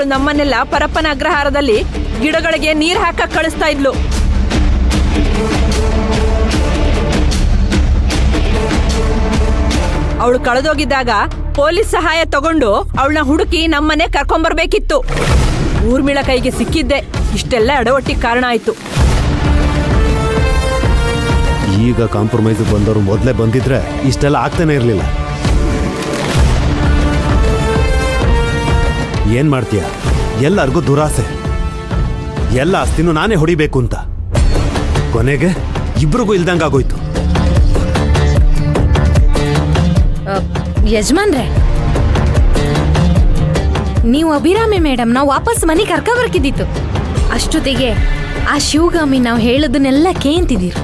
ಅವಳು ನಮ್ಮನ್ನೆಲ್ಲ ಪರಪ್ಪನ ಅಗ್ರಹಾರದಲ್ಲಿ ಗಿಡಗಳಿಗೆ ನೀರ್ ಹಾಕಕ್ ಕಳಿಸ್ತಾ ಇದ್ಲು. ಅವಳು ಕಳೆದೋಗಿದ್ದಾಗ ಪೊಲೀಸ್ ಸಹಾಯ ತಗೊಂಡು ಅವಳನ್ನ ಹುಡುಕಿ ನಮ್ಮನೆ ಕರ್ಕೊಂಬರ್ಬೇಕಿತ್ತು. ಊರ್ಮಿಳ ಕೈಗೆ ಸಿಕ್ಕಿದ್ದೆ ಇಷ್ಟೆಲ್ಲ ಎಡವಟ್ಟಿಗೆ ಕಾರಣ ಆಯ್ತು. ಈಗ ಕಾಂಪ್ರಮೈಸ್ ಬಂದವರು ಮೊದಲೇ ಬಂದಿದ್ರೆ ಇಷ್ಟೆಲ್ಲ ಆಗ್ತಾನೆ ಇರಲಿಲ್ಲ. ಏನ್ ಮಾಡ್ತೀಯ? ಎಲ್ಲರಿಗೂ ದುರಾಸೆ, ಎಲ್ಲ ಆಸ್ತಿನೂ ನಾನೇ ಹೊಡಿಬೇಕು ಅಂತ. ಕೊನೆಗೆ ಇಬ್ರಿಗೂ ಇಲ್ದಂಗಾಗೋಯ್ತು. ಯಜಮಾನ್ರೆ, ನೀವು ಅಭಿರಾಮಿ ಮೇಡಮ್ ನಾವು ವಾಪಸ್ ಮನೆ ಕರ್ಕೊಬರ್ಕಿದ್ದಿತ್ತು. ಅಷ್ಟೊತ್ತಿಗೆ ಆ ಶಿವಗಾಮಿ ನಾವು ಹೇಳೋದನ್ನೆಲ್ಲ ಕೇಂತಿದ್ದೀರಿ.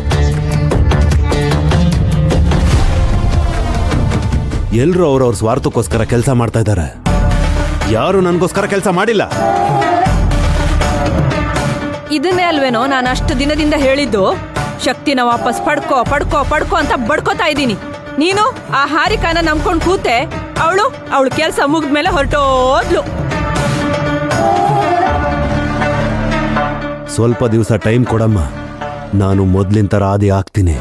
ಎಲ್ರು ಅವ್ರವ್ರ ಸ್ವಾರ್ಥಕ್ಕೋಸ್ಕರ ಕೆಲಸ ಮಾಡ್ತಾ ಇದ್ದಾರೆ. ಯಾರು ನನಗೋಸ್ಕರ ಕೆಲಸ ಮಾಡಿಲ್ಲ. ಇದನ್ನೇ ಅಲ್ವೇನೋ ನಾನು ಅಷ್ಟು ದಿನದಿಂದ ಹೇಳಿದ್ದು, ಶಕ್ತಿನ ವಾಪಸ್ ಪಡ್ಕೋ ಪಡ್ಕೋ ಪಡ್ಕೋ ಅಂತ ಬಡ್ಕೋತಾ ಇದ್ದೀನಿ. ನೀನು ಆ ಹಾರಿಕಾನ ನಂಬ್ಕೊಂಡು ಕೂತೆ, ಅವಳು ಕೆಲಸ ಮುಗಿದ್ಮೇಲೆ ಹೊರಟೋದ್ಲು. ಸ್ವಲ್ಪ ದಿವಸ ಟೈಮ್ ಕೊಡಮ್ಮ, ನಾನು ಮೊದ್ಲಿನ ಥರ ಆದಿ ಆಗ್ತೀನಿ.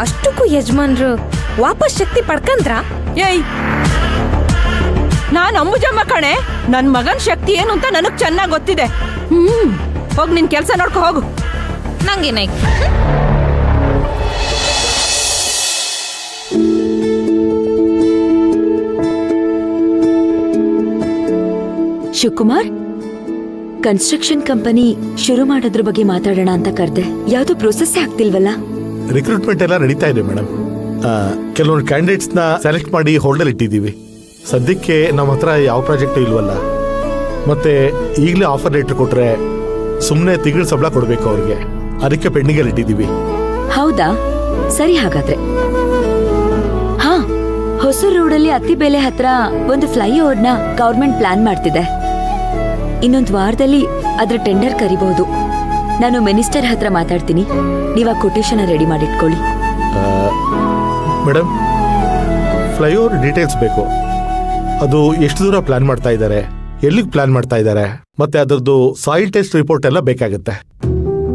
ಅಷ್ಟಕ್ಕೂ ಯಜಮಾನ್ರು ವಾಪಸ್ ಶಕ್ತಿ ಪಡ್ಕಂದ್ರ? ಏಯ್, ನಾನ್ ಅಂಬುಜಮ್ಮ ಕಣೆ. ನನ್ ಮಗನ್ ಶಕ್ತಿ ಏನು ಅಂತ ನನಗ್ ಚೆನ್ನಾಗ್ ಗೊತ್ತಿದೆ. ಹೋಗ್ ನಿನ್ ಕೆಲ್ಸ ನೋಡ್ಕೊ ಹೋಗು. ನಂಗೇನಾಯ್ತು? ಶಿವಕುಮಾರ್, ಕನ್ಸ್ಟ್ರಕ್ಷನ್ ಕಂಪನಿ ಶುರು ಮಾಡೋದ್ರ ಬಗ್ಗೆ ಮಾತಾಡೋಣ ಅಂತ ಕರೆದೆ. ಯಾವ್ದು ಪ್ರೋಸೆಸ್ ಆಗ್ತಿಲ್ವಲ್ಲ? ರಿಕ್ರೂಟ್ಮೆಂಟ್ ಎಲ್ಲ ನಡೀತಾ ಇದೆ ಮೇಡಮ್. ಕೆಲವೊಂದು ಕ್ಯಾಂಡಿಡೇಟ್ಸ್ ನ ಸೆಲೆಕ್ಟ್ ಮಾಡಿ ಹೋಲ್ಡರ್ ಇಟ್ಟಿದ್ದೀವಿ. ಸದ್ಯಕ್ಕೆ ನಮ್ಮ ಹತ್ರ ಯಾವ ಪ್ರಾಜೆಕ್ಟ್ ಇಲ್ವಲ್ಲ. ಮತ್ತೆ ಈಗಲೇ ಆಫರ್ ಲೆಟರ್ ಕೊಟ್ರೆ ಸುಮ್ಮನೆ ತಿಂಗಳ ಸಂಬಳ ಕೊಡ್ಬೇಕು ಅವ್ರಿಗೆ. ಅದಕ್ಕೆ ಪೆಂಡಿಂಗ್ ಅಲ್ಲಿ ಇಟ್ಟಿದ್ದೀವಿ. ಹೌದಾ, ಸರಿ. ಹಾಗಾದ್ರೆ ಹಾ, ಹೊಸೂರು ರೋಡಲ್ಲಿ ಅತ್ತಿಬೇಲೆ ಹತ್ರ ಒಂದು ಫ್ಲೈಓವರ್ ನ ಗವರ್ಮೆಂಟ್ ಪ್ಲಾನ್ ಮಾಡ್ತಿದೆ. ಇನ್ನೊಂದು ವಾರದಲ್ಲಿ ಅದ್ರ ಟೆಂಡರ್ ಕರಿಬಹುದು. ನಾನು ಮಿನಿಸ್ಟರ್ ಹತ್ರ ಮಾತಾಡ್ತೀನಿ. ನೀವ ಕೊಟೇಶನ್ ರೆಡಿ ಮಾಡಿಟ್ಕೊಳ್ಳಿ. ಮೇಡಮ್, ಫ್ಲೈಓವರ್ ಡೀಟೇಲ್ಸ್ ಬೇಕು. ಅದು ಎಷ್ಟು ದೂರ ಪ್ಲಾನ್ ಮಾಡ್ತಾ ಇದ್ದಾರೆ, ಎಲ್ಲಿಗೆ ಪ್ಲಾನ್ ಮಾಡ್ತಾ ಇದ್ದಾರೆ, ಮತ್ತೆ ಅದರದ್ದು ಸಾಯಿಲ್ ಟೆಸ್ಟ್ ರಿಪೋರ್ಟ್ ಎಲ್ಲ ಬೇಕಾಗುತ್ತೆ.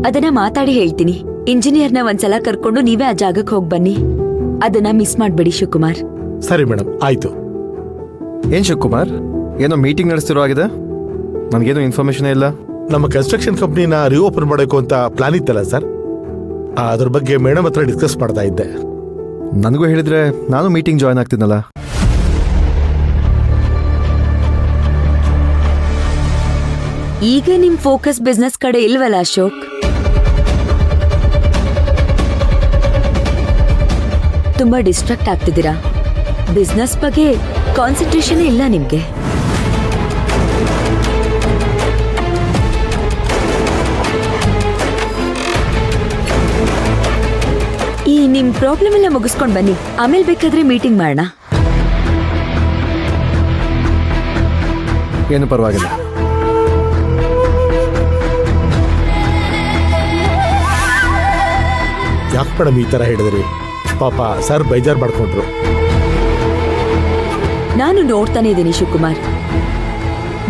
ಅದನ್ನ ಮಾತಾಡಿ ಹೇಳ್ತೀನಿ. ಇಂಜಿನಿಯರ್ನ ಒಂದ್ಸಲ ಕರ್ಕೊಂಡು ನೀವೇ ಆ ಜಾಗಕ್ಕೆ ಹೋಗಿ ಬನ್ನಿ. ಅದನ್ನ ಮಿಸ್ ಮಾಡ್ಬೇಡಿ ಶಿವಕುಮಾರ್. ಸರಿ ಮೇಡಮ್, ಆಯ್ತು. ಏನ್ ಶಿವಕುಮಾರ್, ಏನೋ ಮೀಟಿಂಗ್ ನಡೆಸ್ತಿರೋ ಆಗಿದೆ? ನನಗೇನು ಇನ್ಫಾರ್ಮೇಶನ್ ಇಲ್ಲ. ನಮ್ಮ ಕನ್ಸ್ಟ್ರಕ್ಷನ್ ಕಂಪ್ನಿನ ರಿಓಪನ್ ಮಾಡಬೇಕು ಅಂತ ಪ್ಲಾನ್ ಇತ್ತಲ್ಲ ಸರ್, ಅದ್ರ ಬಗ್ಗೆ ಮೇಡಮ್ ಹತ್ರ ಡಿಸ್ಕಸ್ ಮಾಡ್ತಾ ಇದ್ದೆ. ನನಗೂ ಹೇಳಿದ್ರೆ ನಾನು ಮೀಟಿಂಗ್ ಜಾಯ್ನ್ ಆಗ್ತೀನಲ್ಲ. ಈಗ ನಿಮ್ ಫೋಕಸ್ ಬಿಸ್ನೆಸ್ ಕಡೆ ಇಲ್ವಲ್ಲ ಅಶೋಕ್? ತುಂಬಾ ಡಿಸ್ಟ್ರಾಕ್ಟ್ ಆಗ್ತಿದ್ದೀರಾ. ಬಿಸ್ನೆಸ್ ಬಗ್ಗೆ ಕಾನ್ಸಂಟ್ರೇಷನ್ ಇಲ್ಲ ನಿಮ್ಗೆ. ಈ ನಿಮ್ ಪ್ರಾಬ್ಲಮ್ ಎಲ್ಲ ಮುಗಿಸ್ಕೊಂಡ್ ಬನ್ನಿ, ಆಮೇಲೆ ಬೇಕಾದ್ರೆ ಮೀಟಿಂಗ್ ಮಾಡೋಣ. ಏನು ಪರವಾಗಿಲ್ಲ. ಯಾಕೆ ಮೇಡಮ್ ಈ ತರ ಹೇಳಿದ್ರಿ? ಪಾಪ ಸರ್ ಬೇಜಾರ್ ಮಾಡ್ಕೊಂಡ್ರು. ನಾನು ನೋಡ್ತಾನೆ ಇದ್ದೀನಿ ಶಿವಕುಮಾರ್.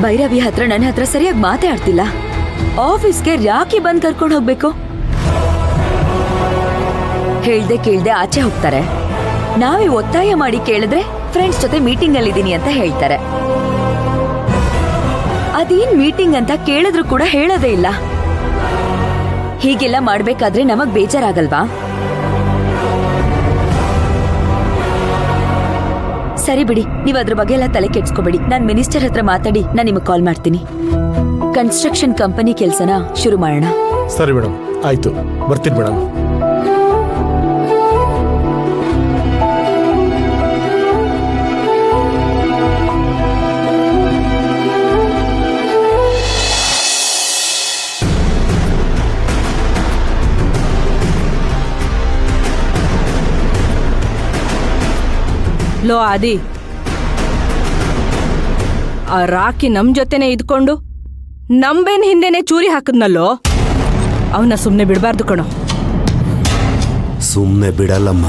ಭೈರವಿ ಹತ್ರ ನನ್ನ ಹತ್ರ ಸರಿಯಾಗಿ ಮಾತಾಡ್ತಿಲ್ಲ. ಆಫೀಸ್ಗೆ ರಾಕಿ ಬಂದ್ ಕರ್ಕೊಂಡು ಹೋಗ್ಬೇಕು. ಹೇಳ್ದೆ ಕೇಳ್ದೆ ಆಚೆ ಹೋಗ್ತಾರೆ. ನಾವೇ ಒತ್ತಾಯ ಮಾಡಿ ಕೇಳಿದ್ರೆ ಫ್ರೆಂಡ್ಸ್ ಜೊತೆ ಮೀಟಿಂಗ್ ಅಲ್ಲಿದ್ದೀನಿ ಅಂತ ಹೇಳ್ತಾರೆ. ಅದೇನ್ ಮೀಟಿಂಗ್ ಅಂತ ಕೇಳಿದ್ರು ಕೂಡ ಹೇಳೋದೇ ಇಲ್ಲ. ಹೀಗೆಲ್ಲ ಮಾಡ್ಬೇಕಾದ್ರೆ ನಮಗ್ ಬೇಜಾರಾಗಲ್ವಾ? ಸರಿ ಬಿಡಿ, ನೀವ್ ಅದ್ರ ಬಗ್ಗೆ ಎಲ್ಲ ತಲೆ ಕೆಡ್ಸ್ಕೋಬೇಡಿ. ನಾನ್ ಮಿನಿಸ್ಟರ್ ಹತ್ರ ಮಾತಾಡಿ ನಾನು ನಿಮಗೆ ಕಾಲ್ ಮಾಡ್ತೀನಿ. ಕನ್ಸ್ಟ್ರಕ್ಷನ್ ಕಂಪನಿ ಕೆಲ್ಸನ ಶುರು ಮಾಡೋಣ. ಸರಿ ಮೇಡಮ್, ಆಯ್ತು, ಬರ್ತೀನಿ ಮೇಡಮ್. ಲೋ ಆದಿ, ಆ ರಾಕಿ ನಮ್ ಜೊತೆನೆ ಇದ್ಕೊಂಡು ನಂಬೇನ್ ಹಿಂದೆನೆ ಚೂರಿ ಹಾಕದ್ನಲ್ಲೋ. ಅವನ್ನ ಸುಮ್ಮನೆ ಬಿಡಬಾರ್ದು ಕಣೋ. ಸುಮ್ಮನೆ ಬಿಡಲ್ಲಮ್ಮ.